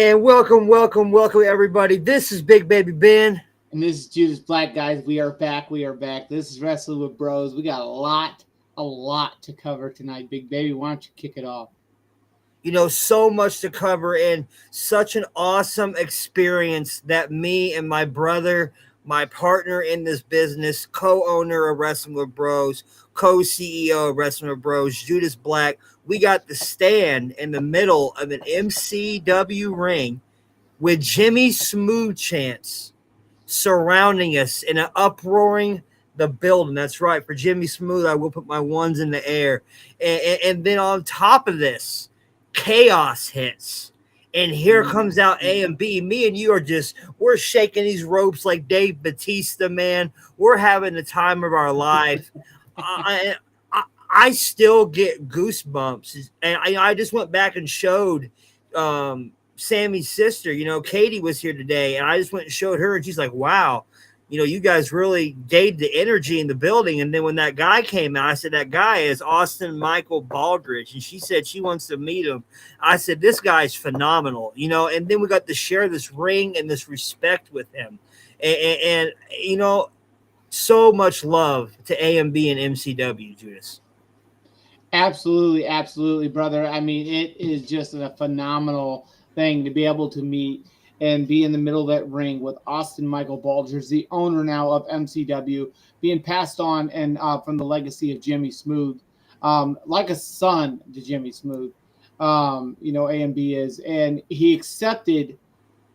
And welcome, everybody. This is Big Baby Ben. And this is Judas Black, guys. We are back. This is Wrestling with Bros. We got a lot to cover tonight, Big Baby. Why don't you kick it off? You know, so much to cover and such an awesome experience that me and my brother, my partner in this business, co-owner of Wrestling with Bros, co-CEO of Wrestling with Bros, Judas Black, we got to stand in the middle of an MCW ring with Jimmy Smooth chants surrounding us in an uproaring the building. That's right. For Jimmy Smooth, I will put my ones in the air. And then on top of this, chaos hits. And here comes out A and B. Me and you we're shaking these ropes like Dave Batista, man. We're having the time of our life. I still get goosebumps. And I just went back and showed Sammy's sister, Katie was here today, and I just went and showed her, and she's like, wow, you guys really gave the energy in the building. And then when that guy came out, I said, that guy is Austin Michael Baldridge, and she said she wants to meet him. I said, this guy's phenomenal, and then we got to share this ring and this respect with him. And so much love to AMB and MCW, Judas. Absolutely, brother. I mean, it is just a phenomenal thing to be able to meet and be in the middle of that ring with Austin Michael Baldridge, the owner now of MCW, being passed on and from the legacy of Jimmy Smooth, like a son to Jimmy Smooth. AMB is, and he accepted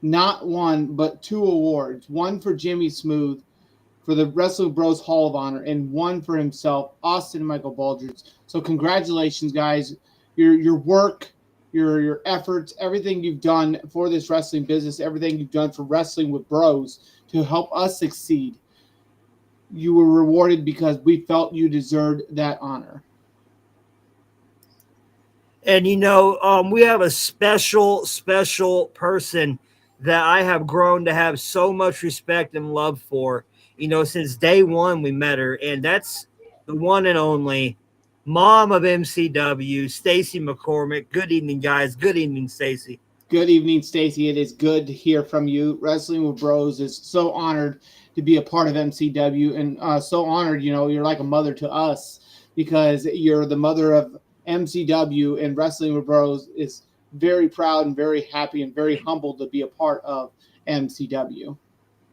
not one but two awards, one for Jimmy Smooth for the Wrestling Bros Hall of Honor, and one for himself, Austin Michael Baldridge. So congratulations, guys. Your work, your efforts, everything you've done for this wrestling business, everything you've done for Wrestling with Bros to help us succeed. You were rewarded because we felt you deserved that honor. And we have a special person that I have grown to have so much respect and love for. Since day one we met her, and that's the one and only mom of MCW, Stacy McCormick. Good evening, guys. Good evening, Stacy. Good evening, Stacy. It is good to hear from you. Wrestling with Bros is so honored to be a part of MCW, and so honored, you're like a mother to us because you're the mother of MCW, and Wrestling with Bros is very proud and very happy and very humbled to be a part of MCW.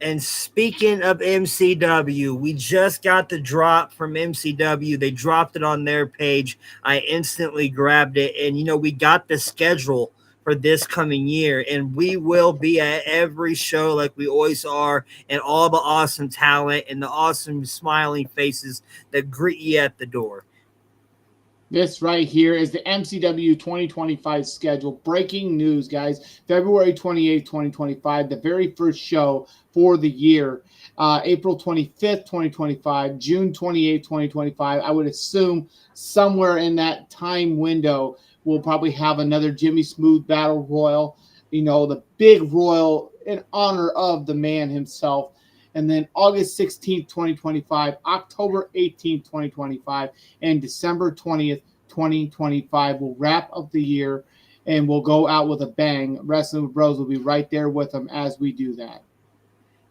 And speaking of MCW, we just got the drop from MCW. They dropped it on their page. I instantly grabbed it. And, we got the schedule for this coming year. And we will be at every show like we always are. And all the awesome talent and the awesome smiling faces that greet you at the door. This right here is the MCW 2025 schedule. Breaking news, guys. February 28th, 2025, the very first show for the year. April 25th, 2025, June 28th, 2025. I would assume somewhere in that time window, we'll probably have another Jimmy Smooth Battle Royal. The big royal in honor of the man himself. And then August 16th, 2025, October 18th, 2025, and December 20th, 2025 will wrap up the year, and we'll go out with a bang. Wrestling with Bros will be right there with them as we do that.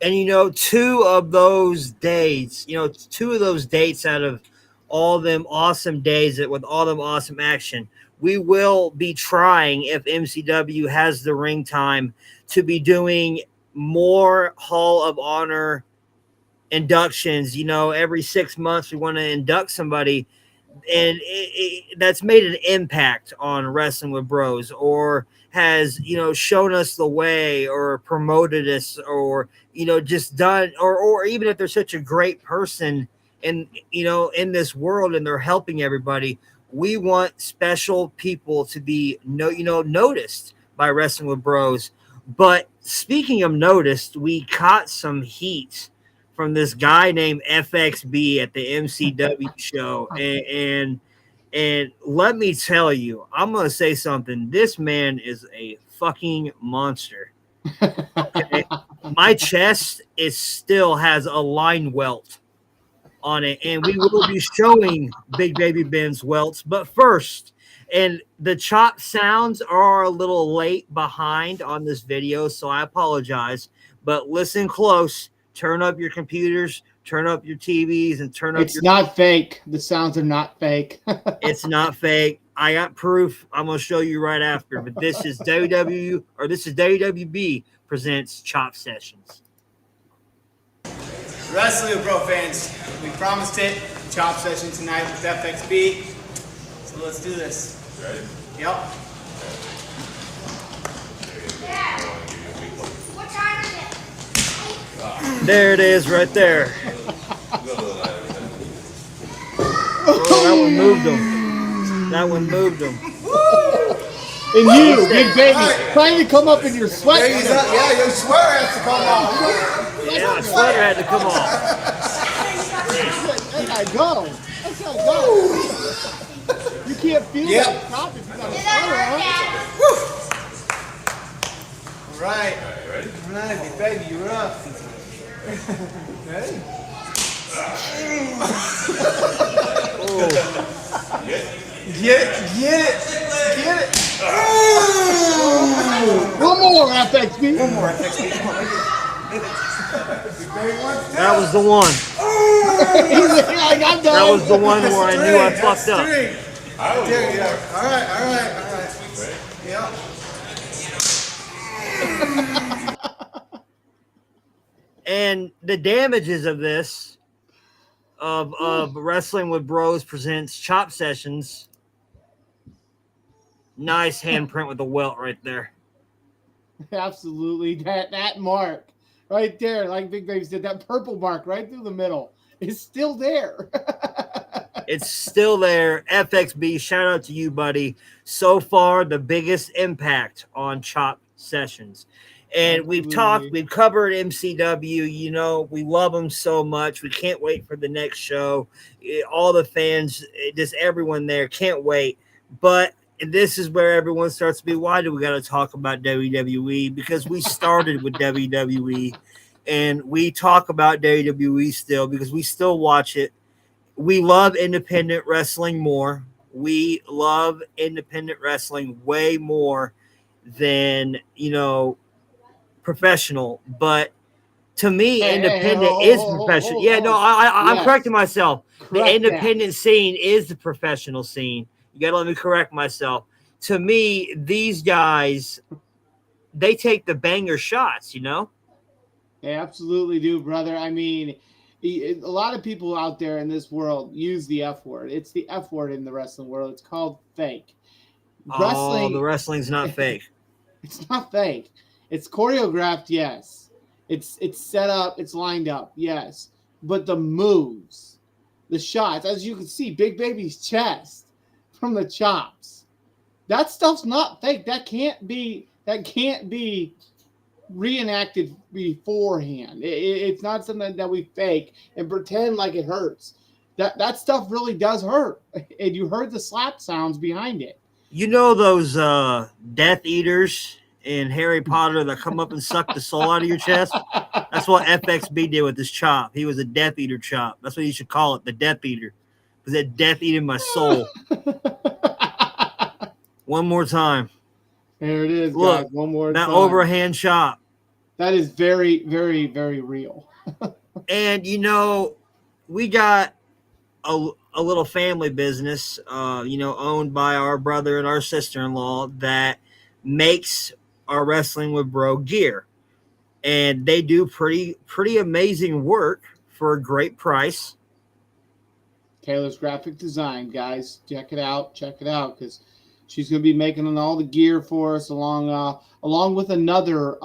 And, two of those dates out of all them awesome days with all them awesome action, we will be trying, if MCW has the ring time, to be doing more Hall of Honor inductions. Every 6 months we want to induct somebody, and that's made an impact on Wrestling with Bros, or has shown us the way, or promoted us, or just done, or even if they're such a great person in this world and they're helping everybody. We want special people to be noticed by Wrestling with Bros. But speaking of noticed, we caught some heat from this guy named FXB at the MCW show, and let me tell you, I'm gonna say something. This man is a fucking monster. Okay? My chest still has a line welt on it, and we will be showing Big Baby Ben's welts. But first, and the chop sounds are a little late behind on this video, so I apologize. But listen close. Turn up your computers, turn up your TVs, and turn up. It's not fake. The sounds are not fake. It's not fake. I got proof. I'm gonna show you right after. But this is WWB presents Chop Sessions. Wrestling with Bro fans, we promised it. Chop session tonight with FXB. So let's do this. Ready? Yep. What time is it? There it is, right there. Oh, that one moved him. That one moved him. And you, Big Baby, trying to come up in your sweat. Yeah, your sweater has to come off. Yeah, my sweater had to come off. That's how I go. That's how I go. You can't feel that top if you got a sweater on. All right. Ready? All right, Big Baby, you're up. Ready? Get it. One more, FXB. One more, FXB. Come on, That was the one. I got That was the one where I knew I fucked up. I will There go you go. more. All right. Ready? Yeah. And the damages of this, of Wrestling with Bros presents Chop Sessions. Nice handprint with the welt right there. Absolutely. That mark right there, like Big Baby said, that purple mark right through the middle is still there. It's still there. FXB, shout out to you, buddy. So far, the biggest impact on Chop Sessions. And we've covered MCW. We love them so much. We can't wait for the next show. All the fans, just everyone there, can't wait. But this is where everyone starts to be, why do we got to talk about WWE? Because we started with WWE, and we talk about WWE still because we still watch it. We love independent wrestling more. We love independent wrestling way more than, professional. But to me, independent is professional. I'm correcting myself. The independent scene is the professional scene. You got to let me correct myself. To me, these guys, they take the banger shots, They absolutely do, brother. I mean, a lot of people out there in this world use the F word. It's the F word in the wrestling world. It's called fake. The wrestling's not fake. It's not fake. It's choreographed, yes. It's set up, it's lined up, yes. But the moves, the shots, as you can see, Big Baby's chest from the chops, that stuff's not fake. That can't be reenacted beforehand. It's not something that we fake and pretend like it hurts. That stuff really does hurt, and you heard the slap sounds behind it. Those Death Eaters in Harry Potter that come up and suck the soul out of your chest? That's what FXB did with his chop. He was a Death Eater chop. That's what you should call it, the Death Eater. Because that death eating my soul. One more time. There it is, Look, guys. One more that time. overhand chop. That is very, very, very real. And we got a little family business, owned by our brother and our sister-in-law that makes our Wrestling with Bro gear, and they do pretty amazing work for a great price. Taylor's Graphic Design, guys, check it out, because she's going to be making all the gear for us along with another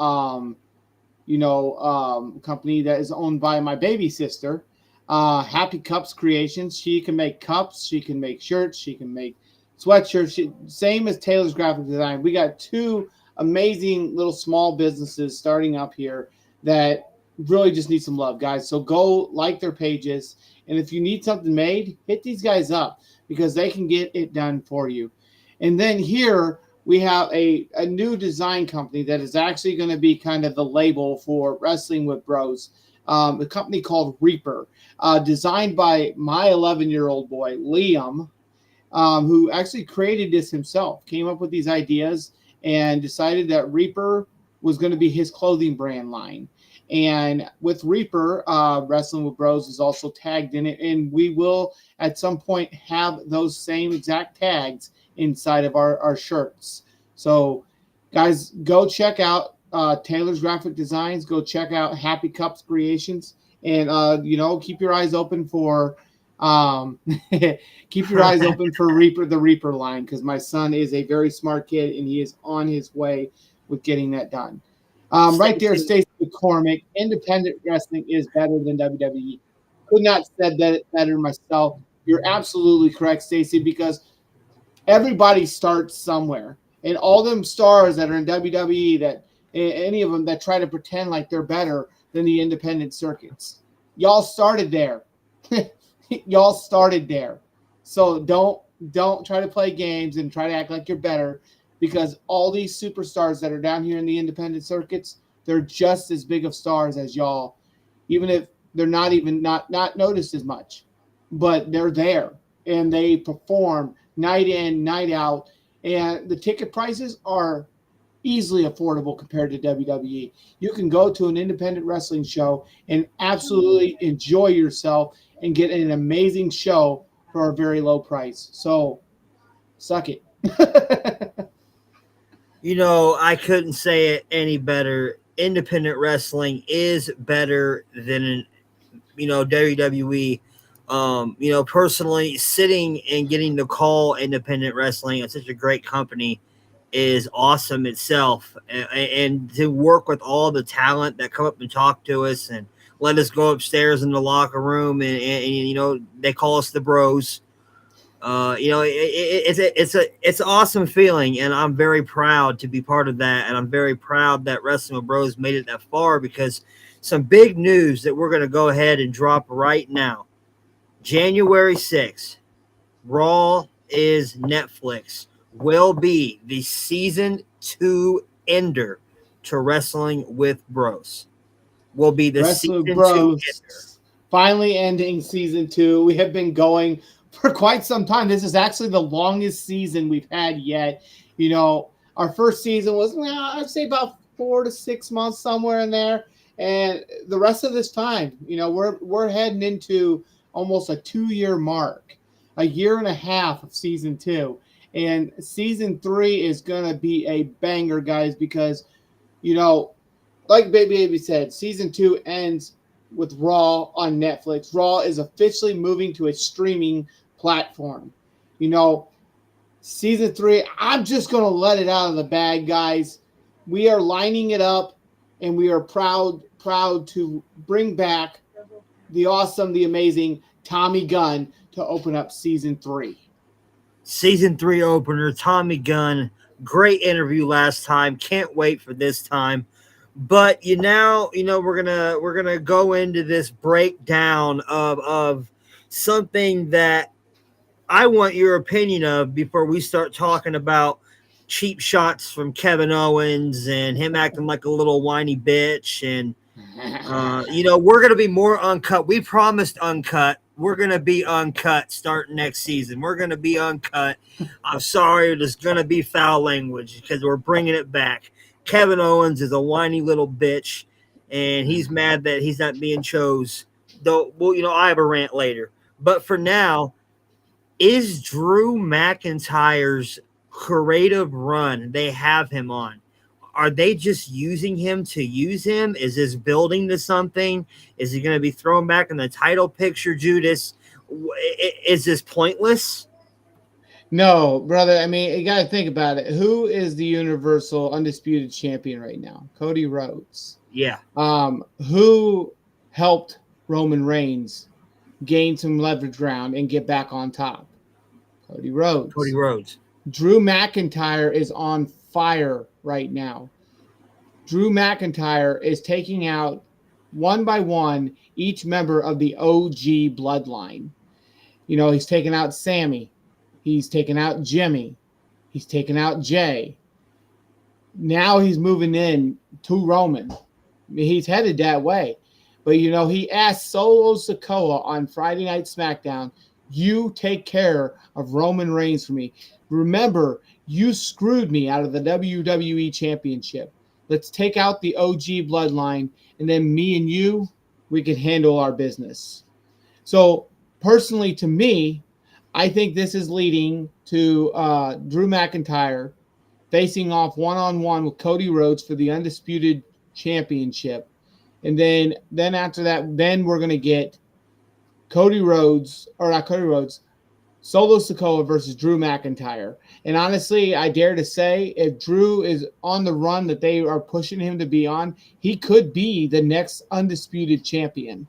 company that is owned by my baby sister, Happy Cups Creations. She can make cups, she can make shirts, she can make sweatshirts. Same as Taylor's Graphic Design. We got two amazing little small businesses starting up here that really just need some love, guys. So go like their pages, and if you need something made, hit these guys up because they can get it done for you. And then here we have a new design company that is actually going to be kind of the label for Wrestling with Bros. A company called Reaper, designed by my 11-year-old boy, Liam, who actually created this himself, came up with these ideas and decided that Reaper was going to be his clothing brand line. And with Reaper, Wrestling with Bros is also tagged in it, and we will at some point have those same exact tags inside of our shirts. So guys, go check out Taylor's Graphic Designs, go check out Happy Cups Creations, and keep your eyes open for Reaper, the Reaper line, because my son is a very smart kid and he is on his way with getting that done. Right there, Stacey McCormick, independent wrestling is better than WWE. Could not said that better myself. You're absolutely correct, Stacey, because everybody starts somewhere. And all them stars that are in WWE, that any of them that try to pretend like they're better than the independent circuits, y'all started there. Y'all started there. So don't try to play games and try to act like you're better, because all these superstars that are down here in the independent circuits, they're just as big of stars as y'all, even if they're not noticed as much. But they're there and they perform night in, night out, and the ticket prices are easily affordable compared to WWE. You can go to an independent wrestling show and absolutely enjoy yourself and get an amazing show for a very low price. So suck it. I couldn't say it any better. Independent wrestling is better than WWE. Personally, sitting and getting to call independent wrestling at such a great company is awesome itself, and to work with all the talent that come up and talk to us and let us go upstairs in the locker room and they call us the Bros. It's an awesome feeling, and I'm very proud to be part of that, and I'm very proud that Wrestling with Bros made it that far, because some big news that we're going to go ahead and drop right now. January 6th, Raw is Netflix will be the season 2 ender to Wrestling with Bros. Will be the Wrestling season Bros 2 ender. Finally ending season 2. We have been going for quite some time. This is actually the longest season we've had yet. Our first season was, I'd say about 4 to 6 months, somewhere in there. And the rest of this time, we're heading into almost a 2-year mark, a year and a half of season 2. And season 3 is going to be a banger, guys, because, like Baby said, season 2 ends with Raw on Netflix. Raw is officially moving to a streaming platform. Season 3, I'm just going to let it out of the bag, guys. We are lining it up, and we are proud to bring back the awesome, the amazing Tommy Gunn to open up season 3. Season 3 opener, Tommy Gunn. Great interview last time. Can't wait for this time. But we're gonna go into this breakdown of something that I want your opinion of before we start talking about cheap shots from Kevin Owens and him acting like a little whiny bitch. And we're gonna be more uncut. We promised uncut. We're going to be uncut starting next season. We're going to be uncut. I'm sorry, there's going to be foul language because we're bringing it back. Kevin Owens is a whiny little bitch, and he's mad that he's not being chose. Though, I have a rant later. But for now, Is Drew McIntyre's creative run they have him on? Are they just using him to use him? Is this building to something? Is he going to be thrown back in the title picture, Judas? Is this pointless? No, brother. I mean, you got to think about it. Who is the Universal Undisputed Champion right now? Cody Rhodes. Yeah. Who helped Roman Reigns gain some leverage ground and get back on top? Cody Rhodes. Cody Rhodes. Drew McIntyre is on fire right now. Drew McIntyre is taking out one by one each member of the OG bloodline. You know, he's taken out Sammy. He's taken out Jimmy. He's taken out Jay. Now he's moving in to Roman. I mean, he's headed that way. But, you know, he asked Solo Sikoa on Friday Night SmackDown, you take care of Roman Reigns for me. Remember, you screwed me out of the WWE Championship. Let's take out the OG bloodline, and then me and you, we can handle our business. So, personally, to me, I think this is leading to Drew McIntyre facing off one-on-one with Cody Rhodes for the Undisputed Championship. And then after that, then we're going to get Solo Sikoa versus Drew McIntyre. And honestly, I dare to say, if Drew is on the run that they are pushing him to be on, he could be the next undisputed champion.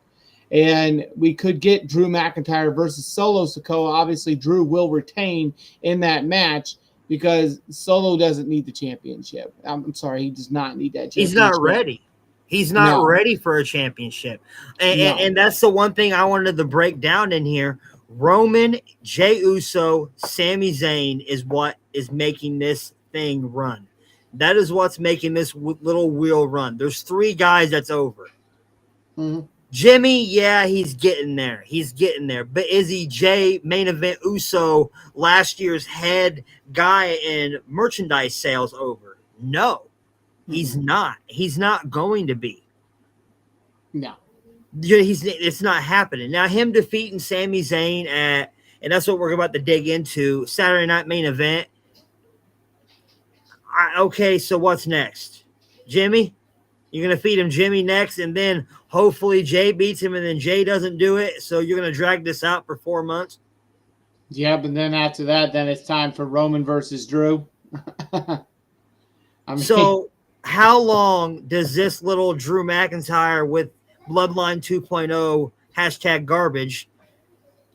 And we could get Drew McIntyre versus Solo Sikoa. Obviously, Drew will retain in that match because Solo doesn't need the championship. I'm sorry, he does not need that championship. He's not ready. He's not ready for a championship. And that's the one thing I wanted to break down in here. Roman, Jey Uso, Sami Zayn is what is making this thing run. That is what's making this little wheel run. There's 3 guys that's over. Mm-hmm. Jimmy, yeah, he's getting there. He's getting there. But is he Jey, main event Uso, last year's head guy in merchandise sales over? No, he's not. He's not going to be. No. It's not happening. Now, him defeating Sami Zayn and that's what we're about to dig into, Saturday Night Main Event. Okay, so what's next? Jimmy? You're going to feed him Jimmy next, and then hopefully Jay beats him, and then Jay doesn't do it, so you're going to drag this out for 4 months? Yeah, but then after that, then it's time for Roman versus Drew. So how long does this little Drew McIntyre with Bloodline 2.0 #garbage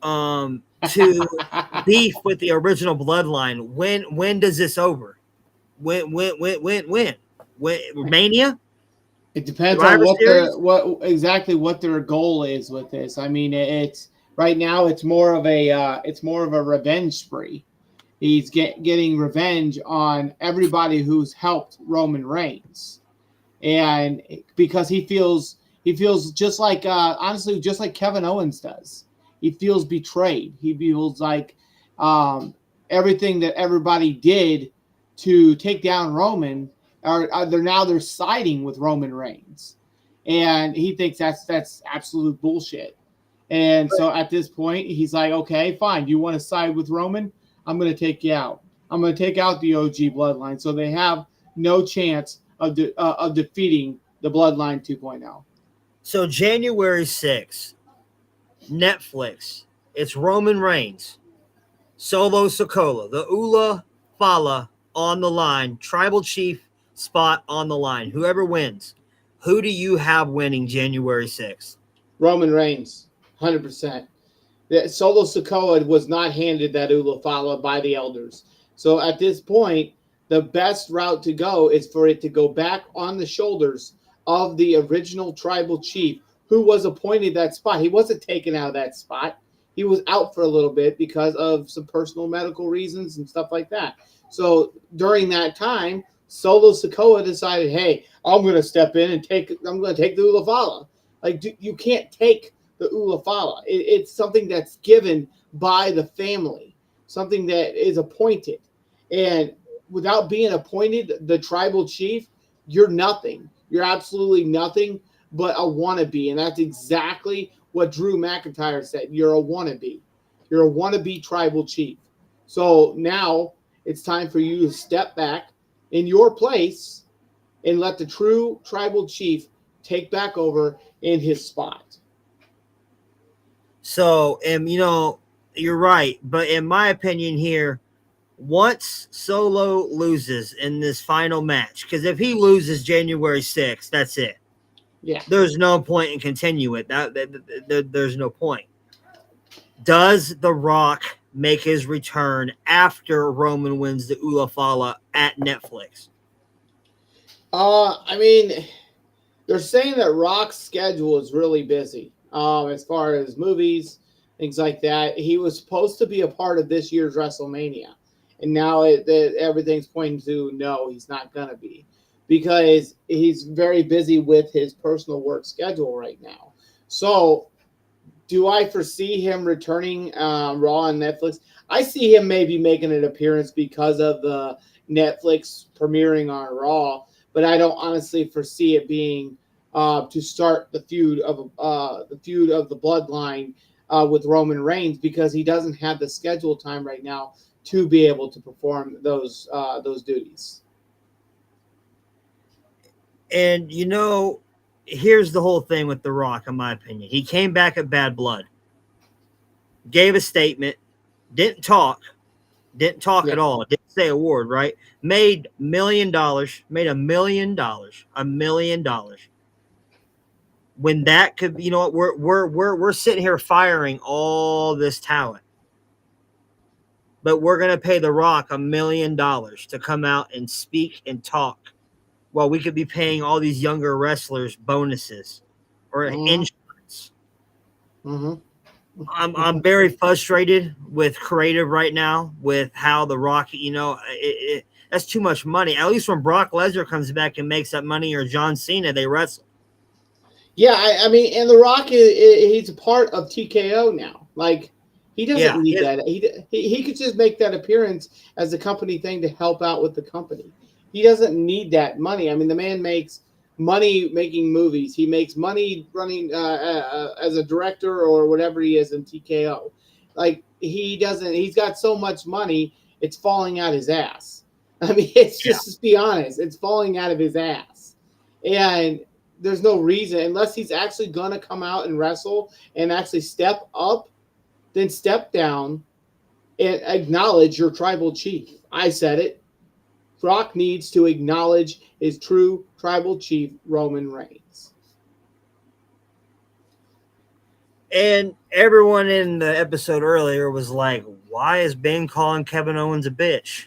to beef with the original Bloodline? When does this over? When? Mania? It depends Survivor on what their goal is with this. I mean, it's right now it's more of a revenge spree. He's getting revenge on everybody who's helped Roman Reigns, and because he feels just like honestly just like Kevin Owens does. He feels betrayed. He feels like everything that everybody did to take down Roman. They're siding with Roman Reigns, and he thinks that's absolute bullshit. And so at this point, he's like, okay, fine. You want to side with Roman? I'm going to take you out. I'm going to take out the OG bloodline, so they have no chance of defeating the Bloodline 2.0. So January 6th, Netflix. It's Roman Reigns, Solo Sikoa, the Ula Fala on the line, Tribal Chief spot on the line. Whoever wins, who do you have winning January 6th? Roman Reigns, 100%. Solo Sikoa was not handed that Ula Fala by the elders. So at this point, the best route to go is for it to go back on the shoulders of the original tribal chief who was appointed that spot. He wasn't taken out of that spot. He was out for a little bit because of some personal medical reasons and stuff like that. So during that time, Solo Sikoa decided, hey, I'm going to step in and I'm going to take the Ula Fala. Like, you can't take the Ula Fala. It's something that's given by the family, something that is appointed. And without being appointed, the tribal chief, you're nothing. You're absolutely nothing but a wannabe. And that's exactly what Drew McIntyre said. You're a wannabe. You're a wannabe tribal chief. So now it's time for you to step back in your place and let the true tribal chief take back over in his spot. So, and you're right, but in my opinion here, once Solo loses in this final match, because if he loses January 6th, that's it. Yeah. There's no point in continue it. There's no point. Does The Rock make his return after Roman wins the Ulafala at Netflix? I mean, they're saying that Rock's schedule is really busy. As far as movies, things like that. He was supposed to be a part of this year's WrestleMania, and now everything's pointing to no, he's not gonna be, because he's very busy with his personal work schedule right now. So, do I foresee him returning Raw on Netflix? I see him maybe making an appearance because of the Netflix premiering on Raw, but I don't honestly foresee it being to start the feud of the bloodline with Roman Reigns, because he doesn't have the schedule time right now to be able to perform those duties. And here's the whole thing with The Rock, in my opinion. He came back at Bad Blood, gave a statement, didn't talk at all, didn't say a word, right? Made $1 million, made $1 million, $1 million. When that could, we're sitting here firing all this talent, but we're gonna pay The Rock $1 million to come out and speak and talk. Well, we could be paying all these younger wrestlers bonuses or insurance. Mm-hmm. I'm very frustrated with creative right now with how The Rock, that's too much money. At least when Brock Lesnar comes back and makes that money, or John Cena, they wrestle. Yeah, I mean, and The Rock he's a part of TKO now. Like, he doesn't need that. He could just make that appearance as a company thing to help out with the company. He doesn't need that money. I mean, the man makes money making movies. He makes money running as a director or whatever he is in TKO. Like, he doesn't. He's got so much money, it's falling out his ass. I mean, it's just be honest, it's falling out of his ass, and there's no reason, unless he's actually gonna come out and wrestle and actually step up, then step down and acknowledge your tribal chief. I said it. Rock needs to acknowledge his true tribal chief, Roman Reigns. And everyone in the episode earlier was like, why is Ben calling Kevin Owens a bitch?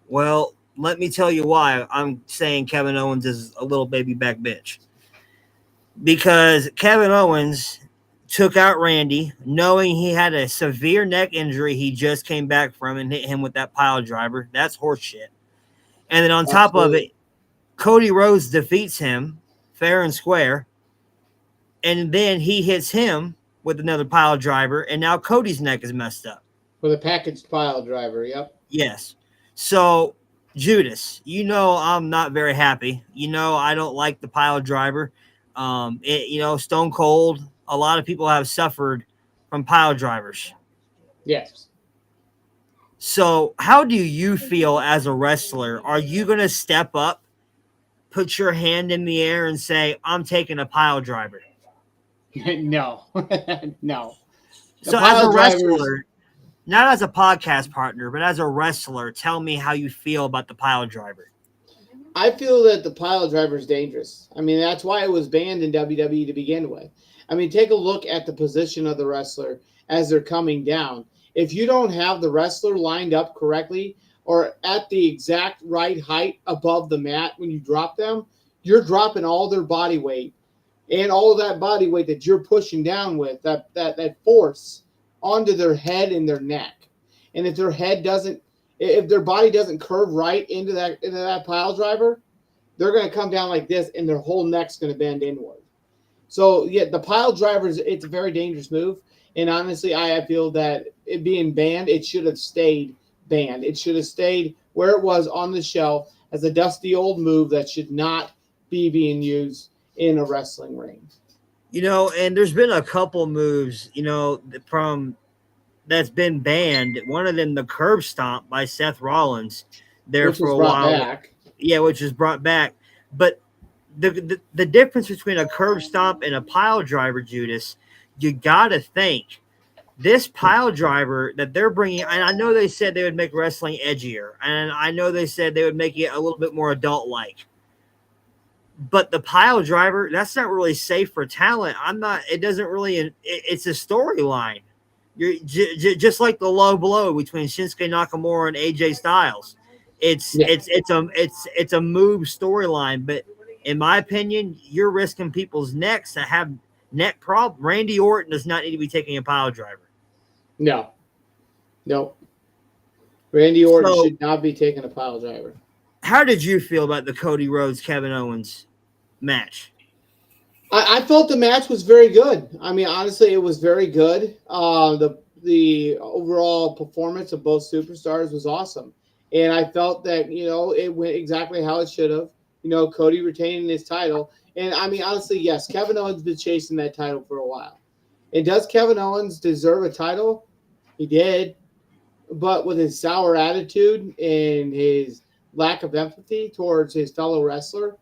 Well, let me tell you why I'm saying Kevin Owens is a little baby back bitch. Because Kevin Owens took out Randy knowing he had a severe neck injury he just came back from, and hit him with that pile driver. That's horseshit. And then on top of it, Cody Rhodes defeats him fair and square. And then he hits him with another pile driver. And now Cody's neck is messed up. With a packaged pile driver, yep. Yes. So, Judas, I'm not very happy. I don't like the pile driver. Stone Cold, a lot of people have suffered from pile drivers. Yes. So how do you feel as a wrestler? Are you going to step up, put your hand in the air and say, I'm taking a pile driver? No. No. So as a wrestler, not as a podcast partner, but as a wrestler, tell me how you feel about the pile driver. I feel that the pile driver is dangerous. I mean, that's why it was banned in WWE to begin with. I mean, take a look at the position of the wrestler as they're coming down. If you don't have the wrestler lined up correctly or at the exact right height above the mat when you drop them, you're dropping all their body weight, and all of that body weight that you're pushing down with, that force onto their head and their neck. And if their body doesn't curve right into that pile driver, they're going to come down like this, and their whole neck's going to bend inward. So, yeah, the pile driver, it's a very dangerous move. And honestly, I feel that it being banned, it should have stayed banned. It should have stayed where it was on the shelf as a dusty old move that should not be being used in a wrestling ring. And there's been a couple moves, from that's been banned. One of them, the curb stomp by Seth Rollins, there Which for was a brought while. back. Yeah, which is brought back. But the difference between a curb stomp and a pile driver, Judas, you got to think this pile driver that they're bringing, and I know they said they would make wrestling edgier, and I know they said they would make it a little bit more adult-like. But the pile driver, that's not really safe for talent. It doesn't really, it's a storyline. You're just like the low blow between Shinsuke Nakamura and AJ Styles. It's a move storyline, but in my opinion, you're risking people's necks that have neck problem. Randy Orton does not need to be taking a pile driver. No. Randy Orton So, should not be taking a pile driver. how did you feel about the Cody Rhodes Kevin Owens match? I felt the match was very good. I mean, honestly, it was very good. The overall performance of both superstars was awesome, and I felt that it went exactly how it should have. Cody retaining his title, and I mean, honestly, yes, Kevin Owens been chasing that title for a while. And does Kevin Owens deserve a title? He did, but with his sour attitude and his lack of empathy towards his fellow wrestler,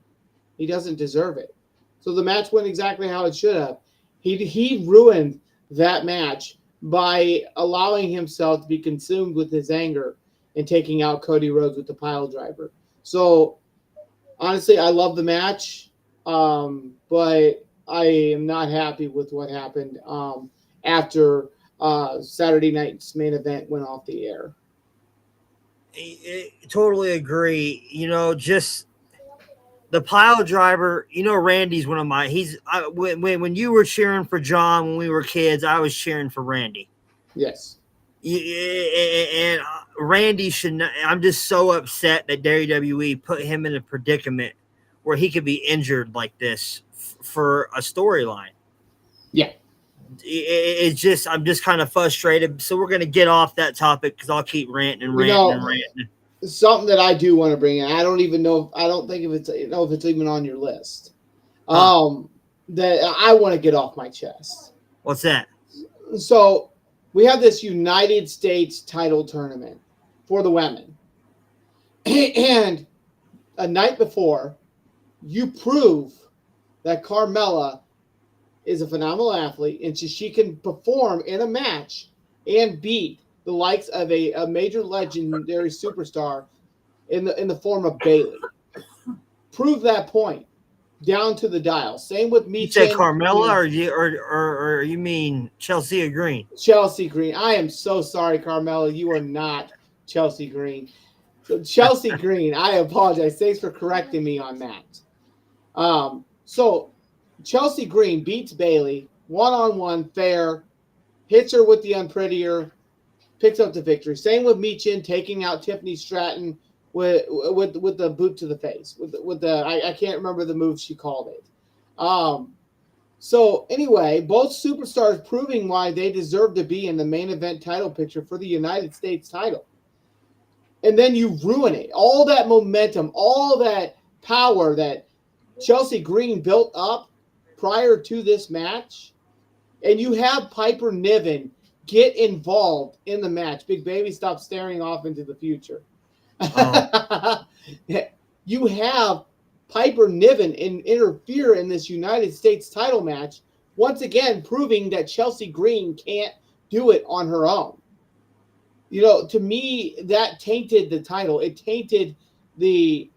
he doesn't deserve it. So the match went exactly how it should have. He ruined that match by allowing himself to be consumed with his anger and taking out Cody Rhodes with the pile driver. So honestly, I love the match, but I am not happy with what happened after Saturday night's main event went off the air. I totally agree. Just the pile driver. Randy's one of my. When you were cheering for John when we were kids, I was cheering for Randy. Yes. And Randy should not. I'm just so upset that WWE put him in a predicament where he could be injured like this for a storyline. Yeah. It's just, I'm just kind of frustrated. So we're going to get off that topic because I'll keep ranting and ranting. Something that I do want to bring in. I don't even know. I don't think if it's even on your list. That I want to get off my chest. What's that? So we have this United States title tournament for the women, and a night before, you prove that Carmella is a phenomenal athlete and she can perform in a match and beat the likes of a major legendary superstar in the form of Bayley. Prove that point down to the dial. Same with me. You say Carmella, or you mean Chelsea Green? Chelsea Green. I am so sorry, Carmella. You are not Chelsea Green. So Chelsea Green. I apologize. Thanks for correcting me on that. So Chelsea Green beats Bayley one-on-one, fair, hits her with the unprettier, picks up the victory. Same with Michin taking out Tiffany Stratton with the boot to the face. I can't remember the move she called it. So anyway, both superstars proving why they deserve to be in the main event title picture for the United States title. And then you ruin it. All that momentum, all that power that Chelsea Green built up prior to this match, and you have Piper Niven get involved in the match. Big Baby, stop staring off into the future. Oh. You have Piper Niven interfere in this United States title match, once again proving that Chelsea Green can't do it on her own. To me, that tainted the title. It tainted the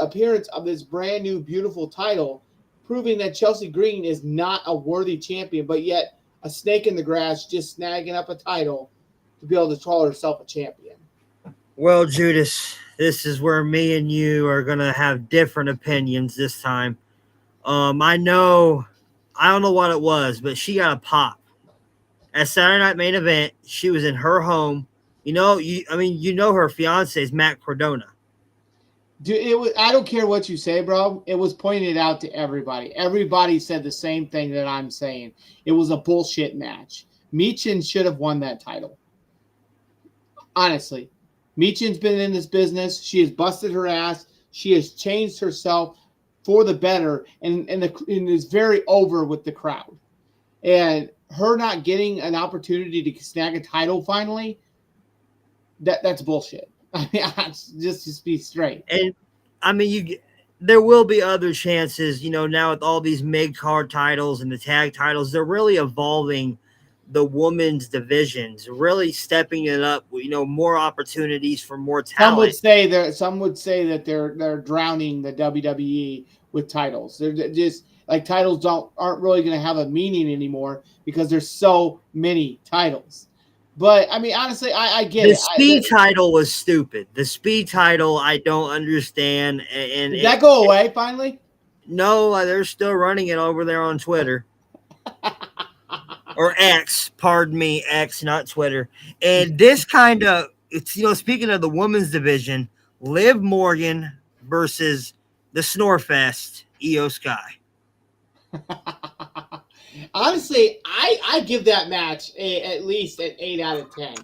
appearance of this brand new, beautiful title, proving that Chelsea Green is not a worthy champion, but yet a snake in the grass just snagging up a title to be able to call herself a champion. Well, Judas, this is where me and you are going to have different opinions this time. I don't know what it was, but she got a pop. At Saturday Night Main Event, she was in her home. Her fiance is Matt Cardona. Dude, I don't care what you say, bro. It was pointed out to everybody. Everybody said the same thing that I'm saying. It was a bullshit match. Michin should have won that title. Honestly. Michin's been in this business. She has busted her ass. She has changed herself for the better and is very over with the crowd. And her not getting an opportunity to snag a title finally, that's bullshit. I mean, just be straight. And I mean, there will be other chances, now with all these mid-card titles and the tag titles, they're really evolving the women's divisions, really stepping it up, more opportunities for more talent. Some would say that they're drowning the WWE with titles. They're just like titles aren't really going to have a meaning anymore because there's so many titles. But I mean, honestly, I get it. The speed title was stupid. The speed title, I don't understand. And did that go away finally? No, they're still running it over there on Twitter. Or X, pardon me, X, not Twitter. And this kind of, speaking of the women's division, Liv Morgan versus the Snorefest, Io Sky. Honestly, I give that match at least an 8 out of 10.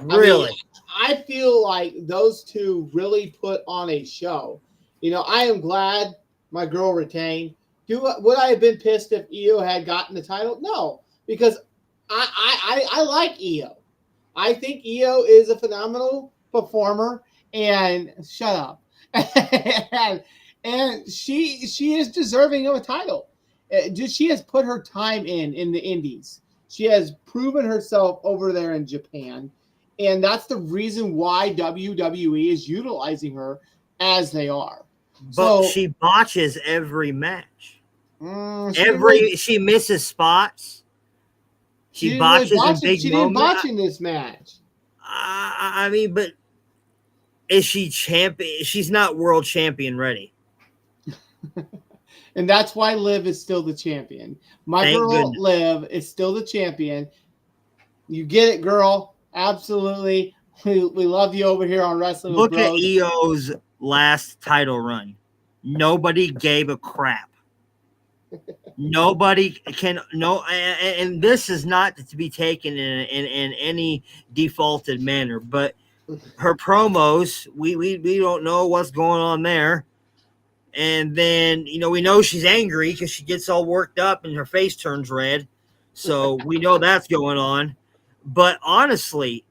Really? I feel like those two really put on a show. I am glad my girl retained. Would I have been pissed if Io had gotten the title? No, because I like Io. I think Io is a phenomenal performer, and shut up. and she is deserving of a title. She has put her time in the indies. She has proven herself over there in Japan. And that's the reason why WWE is utilizing her as they are. But she botches every match. She misses spots. She botches in big moments. She didn't botch in this match. I mean, but is she champion? She's not world champion ready. And that's why Liv is still the champion. My girl Liv is still the champion. You get it, girl. Absolutely. We love you over here on Wrestling with Bros. Look at Io's last title run. Nobody gave a crap. Nobody can and this is not to be taken in any defaulted manner, but her promos, we don't know what's going on there. And then, we know she's angry because she gets all worked up and her face turns red. So we know that's going on. But honestly,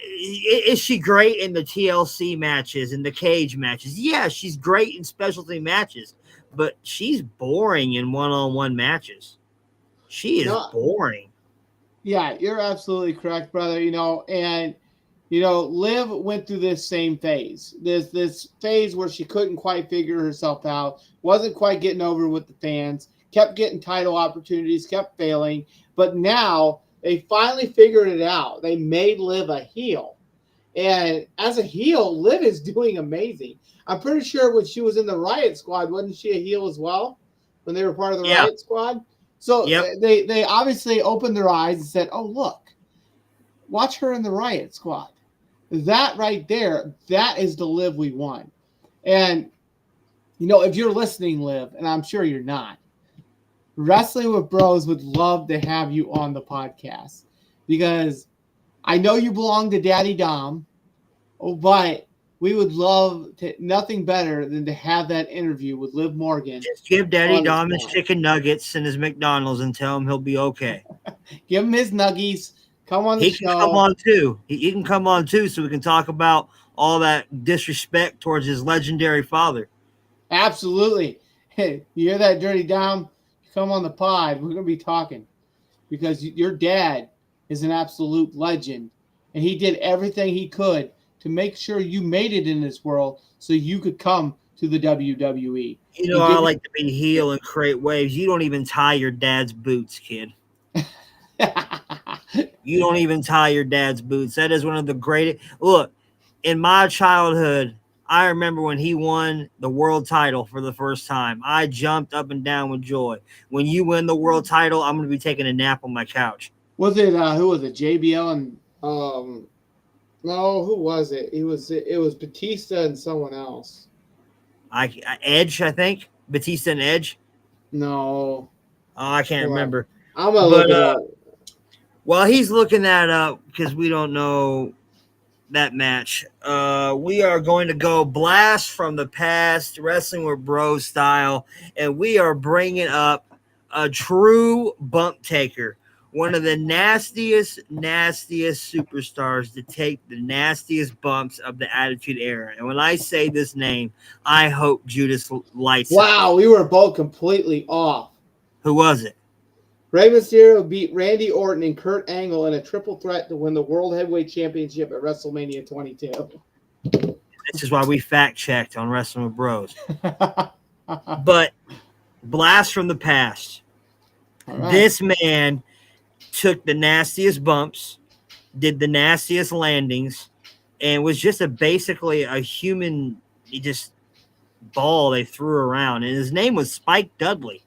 is she great in the TLC matches and the cage matches? Yeah, she's great in specialty matches, but she's boring in one-on-one matches. She is boring. Yeah, you're absolutely correct, brother. And Liv went through this same phase. This phase where she couldn't quite figure herself out, wasn't quite getting over with the fans, kept getting title opportunities, kept failing. But now they finally figured it out. They made Liv a heel. And as a heel, Liv is doing amazing. I'm pretty sure when she was in the Riot Squad, wasn't she a heel as well? When they were part of the Riot Squad? So they obviously opened their eyes and said, oh, look, watch her in the Riot Squad. That right there, that is the Liv we want. And, if you're listening, Liv, and I'm sure you're not, Wrestling with Bros would love to have you on the podcast because I know you belong to Daddy Dom, but we would love nothing better than to have that interview with Liv Morgan. Just give Daddy Dom his chicken nuggets and his McDonald's and tell him he'll be okay. Give him his nuggies. Come on the show. He can come on too. He can come on too so we can talk about all that disrespect towards his legendary father. Absolutely. Hey, you hear that, Dirty Dom? Come on the pod. We're going to be talking because your dad is an absolute legend, and he did everything he could to make sure you made it in this world so you could come to the WWE. I like to be heel and create waves. You don't even tie your dad's boots, kid. You don't even tie your dad's boots. That is one of the greatest. Look, in my childhood, I remember when he won the world title for the first time. I jumped up and down with joy. When you win the world title, I'm going to be taking a nap on my couch. Was it who was it? JBL and no, who was it? It was Batista and someone else. Edge, I think. Batista and Edge. No. Oh, I can't remember. I'm gonna look it up. While he's looking that up, because we don't know that match, we are going to go blast from the past, Wrestling with Bros style, and we are bringing up a true bump taker. one of the nastiest superstars to take the nastiest bumps of the Attitude Era. And when I say this name, I hope Judas lights up. Wow, we were both completely off. Who was it? Rey Mysterio beat Randy Orton and Kurt Angle in a triple threat to win the World Heavyweight Championship at WrestleMania 22. This is why we fact checked on Wrestling with Bros. But blast from the past. Right. This man took the nastiest bumps, did the nastiest landings, and was just basically a human just ball they threw around. And his name was Spike Dudley.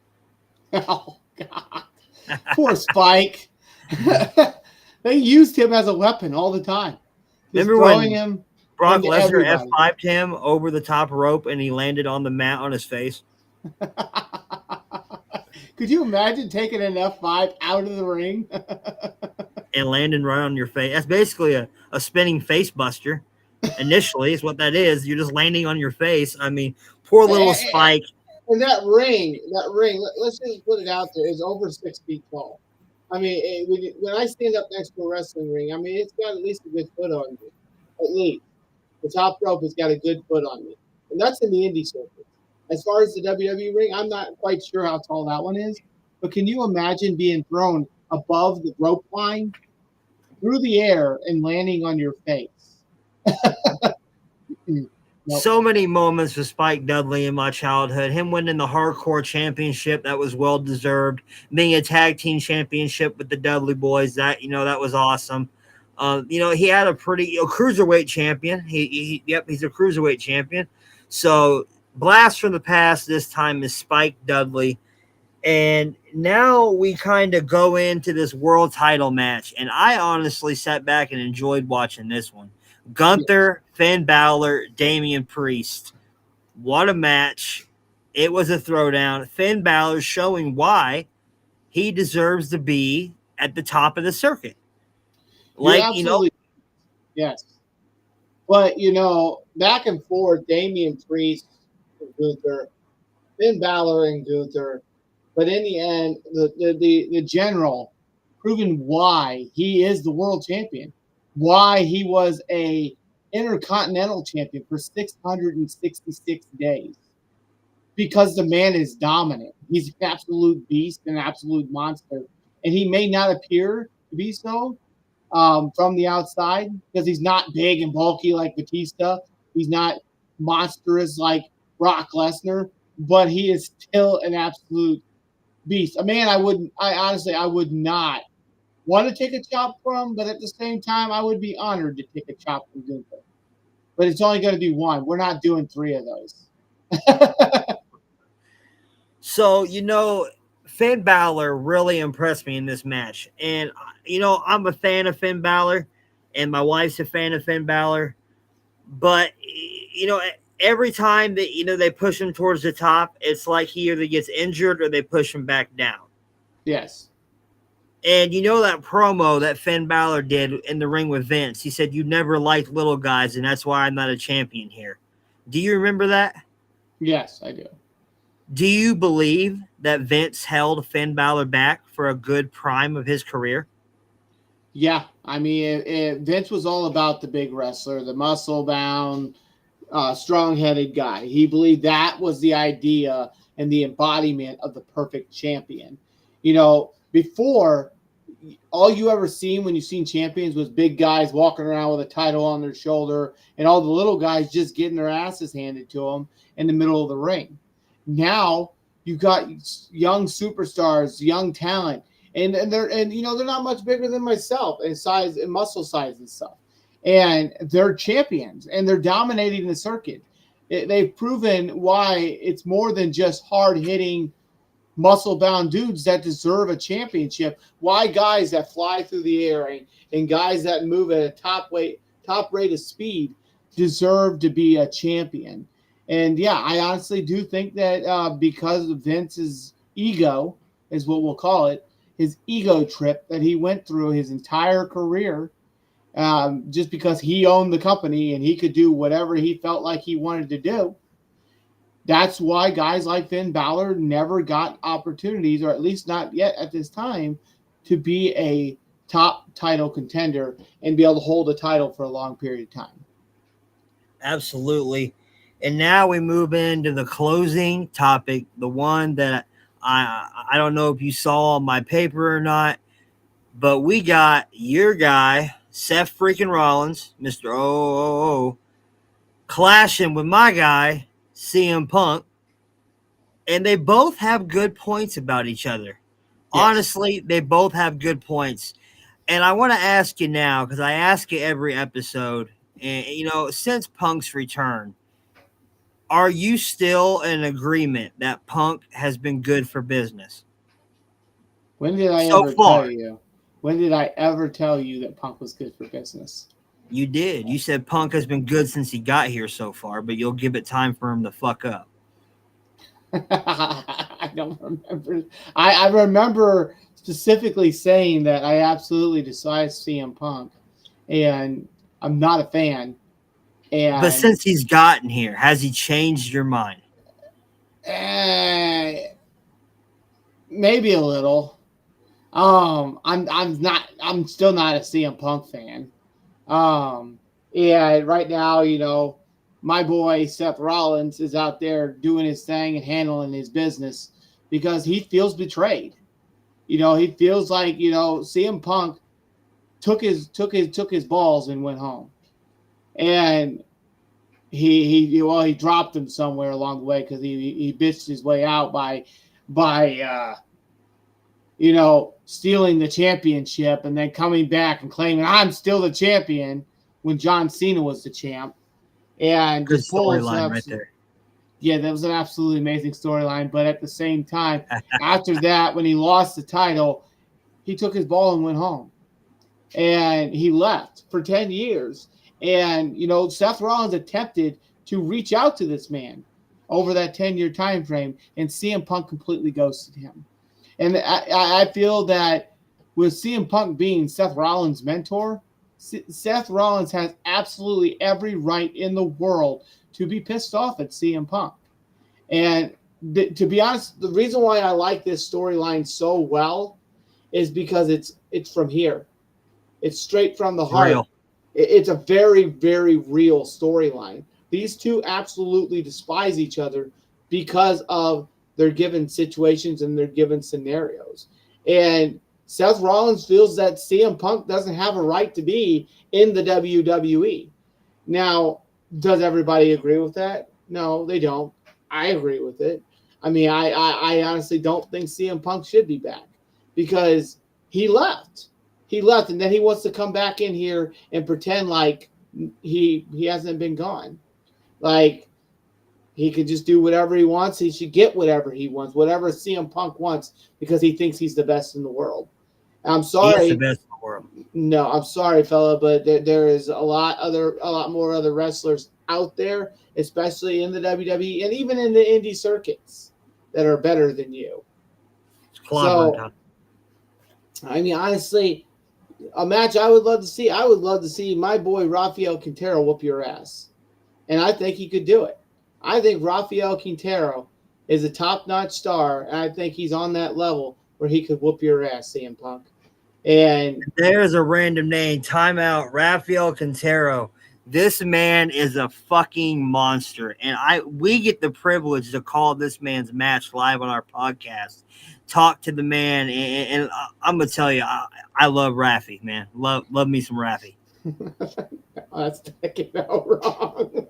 Oh, God. Poor Spike. They used him as a weapon all the time. Just Remember throwing when him Brock into Lesnar everybody. F5'd him over the top rope and he landed on the mat on his face? Could you imagine taking an F5 out of the ring? And landing right on your face. That's basically a spinning face buster. Initially, is what that is. You're just landing on your face. I mean, poor little Spike. And that ring, let's just put it out there, is over 6 feet tall. I mean, when I stand up next to a wrestling ring, I mean, it's got at least a good foot on me. At least. The top rope has got a good foot on me. And that's in the indie circuit. As far as the WWE ring, I'm not quite sure how tall that one is. But can you imagine being thrown above the rope line through the air and landing on your face? Nope. So many moments with Spike Dudley in my childhood. Him winning the Hardcore Championship, that was well deserved. Being a tag team championship with the Dudley Boys, that was awesome. He had a pretty cruiserweight champion. He's a cruiserweight champion. So blast from the past this time is Spike Dudley. And now we kind of go into this world title match. And I honestly sat back and enjoyed watching this one. Gunther, Finn Balor, Damian Priest. What a match. It was a throwdown. Finn Balor showing why he deserves to be at the top of the circuit. Yes. But, back and forth, Damian Priest and Gunther, Finn Balor and Gunther. But in the end, the general proving why he is the world champion. Why he was a intercontinental champion for 666 days. Because the man is dominant. He's an absolute beast, an absolute monster. And he may not appear to be so from the outside because he's not big and bulky like Batista. He's not monstrous like Brock Lesnar, but he is still an absolute beast. A man I would not want to take a chop from, but at the same time, I would be honored to take a chop from Gunther. But it's only going to be one. We're not doing 3 of those. So, Finn Balor really impressed me in this match. And, I'm a fan of Finn Balor, and my wife's a fan of Finn Balor. But, every time that, they push him towards the top, it's like he either gets injured or they push him back down. Yes. And that promo that Finn Balor did in the ring with Vince, he said, "You never liked little guys, and that's why I'm not a champion here." Do you remember that? Yes, I do. Do you believe that Vince held Finn Balor back for a good prime of his career? Yeah. I mean, Vince was all about the big wrestler, the muscle-bound, strong-headed guy. He believed that was the idea and the embodiment of the perfect champion. Before, all you ever seen when you've seen champions was big guys walking around with a title on their shoulder and all the little guys just getting their asses handed to them in the middle of the ring. Now you've got young superstars, young talent, and they're not much bigger than myself in size and muscle size and stuff. And they're champions and they're dominating the circuit. They've proven why it's more than just hard-hitting muscle-bound dudes that deserve a championship. Why guys that fly through the air and guys that move at a top rate of speed deserve to be a champion. And yeah, I honestly do think that because of Vince's ego, is what we'll call it, his ego trip that he went through his entire career, just because he owned the company and he could do whatever he felt like he wanted to do. That's why guys like Finn Balor never got opportunities, or at least not yet at this time, to be a top title contender and be able to hold a title for a long period of time. Absolutely. And now we move into the closing topic, the one that I don't know if you saw on my paper or not, but we got your guy, Seth freaking Rollins, Mr. OOO, clashing with my guy, CM Punk, and they both have good points about each other. Yes. Honestly, they both have good points. And I want to ask you now, because I ask it every episode, and since Punk's return, are you still in agreement that Punk has been good for business? When did I So ever far. tell you? When did I ever tell you that Punk was good for business? You did. You said Punk has been good since he got here so far, but you'll give it time for him to fuck up. I don't remember. I remember specifically saying that I absolutely despise CM Punk, and I'm not a fan. And But since he's gotten here, has he changed your mind? Maybe a little. I'm still not a CM Punk fan. Yeah, right now, my boy Seth Rollins is out there doing his thing and handling his business because he feels betrayed. He feels like, CM Punk took his balls and went home. And he dropped him somewhere along the way because he bitched his way out by stealing the championship and then coming back and claiming I'm still the champion when John Cena was the champ. And Good just pulls storyline up. right there. Yeah, that was an absolutely amazing storyline. But at the same time, after that, when he lost the title, he took his ball and went home. And he left for 10 years. And, Seth Rollins attempted to reach out to this man over that 10-year time frame, and CM Punk completely ghosted him. And I feel that with CM Punk being Seth Rollins' mentor, Seth Rollins has absolutely every right in the world to be pissed off at CM Punk. And to be honest, the reason why I like this storyline so well is because it's from here. It's straight from the heart. Real. It's a very, very real storyline. These two absolutely despise each other because of their given situations and their given scenarios. And Seth Rollins feels that CM Punk doesn't have a right to be in the WWE. Now, does everybody agree with that? No, they don't. I agree with it. I mean, I honestly don't think CM Punk should be back because he left. He left, and then he wants to come back in here and pretend like he hasn't been gone. Like, he could just do whatever he wants. He should get whatever he wants, whatever CM Punk wants, because he thinks he's the best in the world. I'm sorry. He's the best in the world. No, I'm sorry, fella, but there is a lot more other wrestlers out there, especially in the WWE and even in the indie circuits, that are better than you. It's clobbering time. I mean, honestly, a match I would love to see. I would love to see my boy Rafael Quintero whoop your ass, and I think he could do it. I think Rafael Quintero is a top-notch star, and I think he's on that level where he could whoop your ass, CM Punk. And there's a random name. Timeout. Rafael Quintero. This man is a fucking monster, and we get the privilege to call this man's match live on our podcast. Talk to the man, and I'm gonna tell you, I love Rafi, man. Love me some Rafi. That's taking out wrong.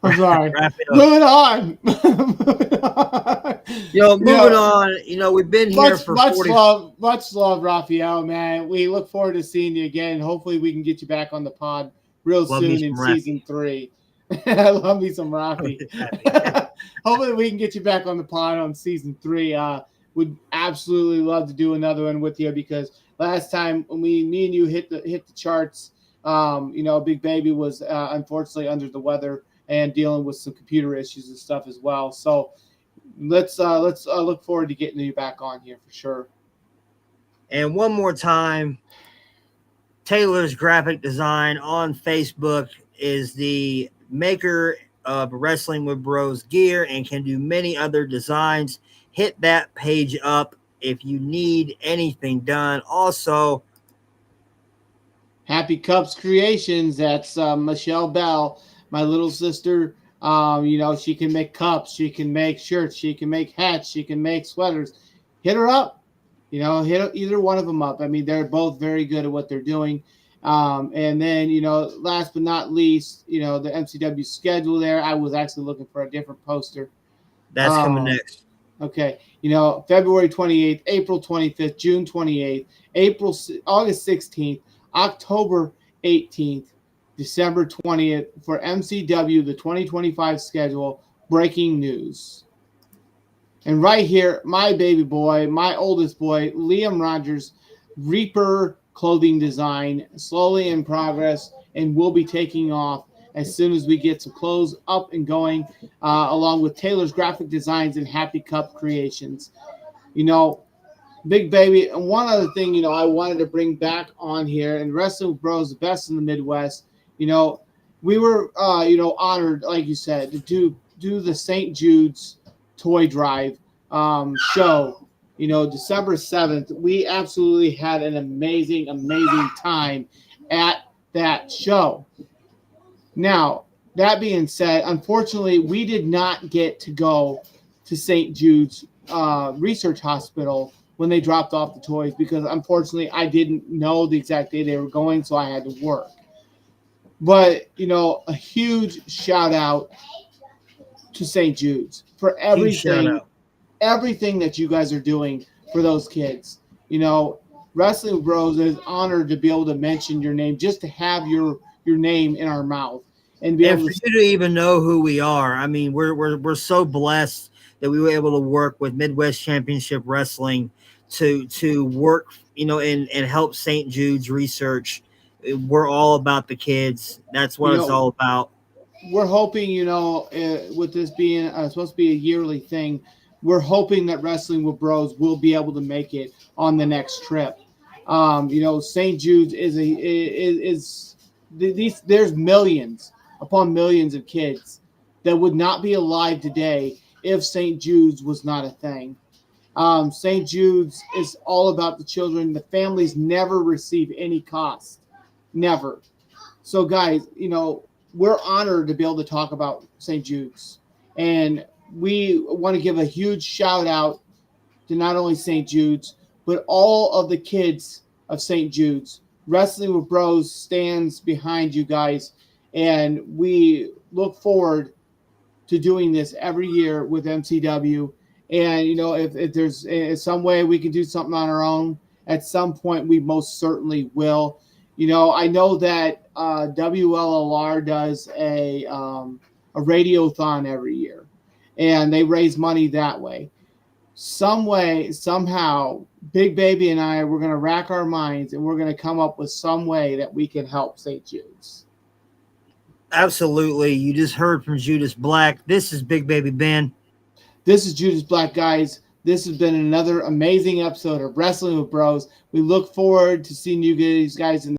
I'm sorry. Moving on. Moving on. We've been here for much love, Rafael, man. We look forward to seeing you again. Hopefully, we can get you back on the pod real soon in season 3. I love me some Rafi. Hopefully, we can get you back on the pod on season 3. Would absolutely love to do another one with you because last time when me and you hit the charts, Big Baby was unfortunately under the weather and dealing with some computer issues and stuff as well. So let's look forward to getting you back on here for sure. And one more time, Taylor's Graphic Design on Facebook is the maker of Wrestling with Bros gear and can do many other designs. hit that page up if you need anything done. Also, Happy Cups Creations. That's Michelle Bell, my little sister. She can make cups, she can make shirts, she can make hats, she can make sweaters. Hit her up. Hit either one of them up. I mean, they're both very good at what they're doing. And then, last but not least, the MCW schedule there. I was actually looking for a different poster. that's coming next. Okay. February 28th, April 25th, June 28th, August 16th, October 18th, December 20th for MCW, the 2025 schedule, breaking news. And right here, my baby boy, my oldest boy, Liam Rogers, Reaper clothing design, slowly in progress, and will be taking off as soon as we get some clothes up and going, along with Taylor's graphic designs and Happy Cup Creations. Big baby. And one other thing, I wanted to bring back on here, and Wrestling with Bros, the best in the Midwest. We were, honored, like you said, to do the St. Jude's toy drive show. December 7th. We absolutely had an amazing time at that show. Now, that being said, unfortunately, we did not get to go to St. Jude's Research Hospital when they dropped off the toys because, unfortunately, I didn't know the exact day they were going, so I had to work. But, a huge shout out to St. Jude's for everything that you guys are doing for those kids. Wrestling with Bros is honored to be able to mention your name, just to have your name in our mouth. And for you to even know who we are. I mean, we're so blessed that we were able to work with Midwest Championship Wrestling to work, and help St. Jude's Research. We're all about the kids. That's what it's all about. We're hoping, with this being supposed to be a yearly thing, we're hoping that Wrestling with Bros will be able to make it on the next trip. St. Jude's there's millions upon millions of kids that would not be alive today if St. Jude's was not a thing. St. Jude's is all about the children. The families never receive any cost. Never. So, guys, we're honored to be able to talk about St. Jude's. And we want to give a huge shout out to not only St. Jude's, but all of the kids of St. Jude's. Wrestling with Bros stands behind you guys. And we look forward to doing this every year with MCW. And, if there's some way we can do something on our own, at some point we most certainly will. I know that WLLR does a radiothon every year, and they raise money that way. Some way, somehow, Big Baby and I, we're going to rack our minds, and we're going to come up with some way that we can help St. Jude's. Absolutely. You just heard from Judas Black. This is Big Baby Ben. This is Judas Black, guys. This has been another amazing episode of Wrestling with Bros. We look forward to seeing you guys in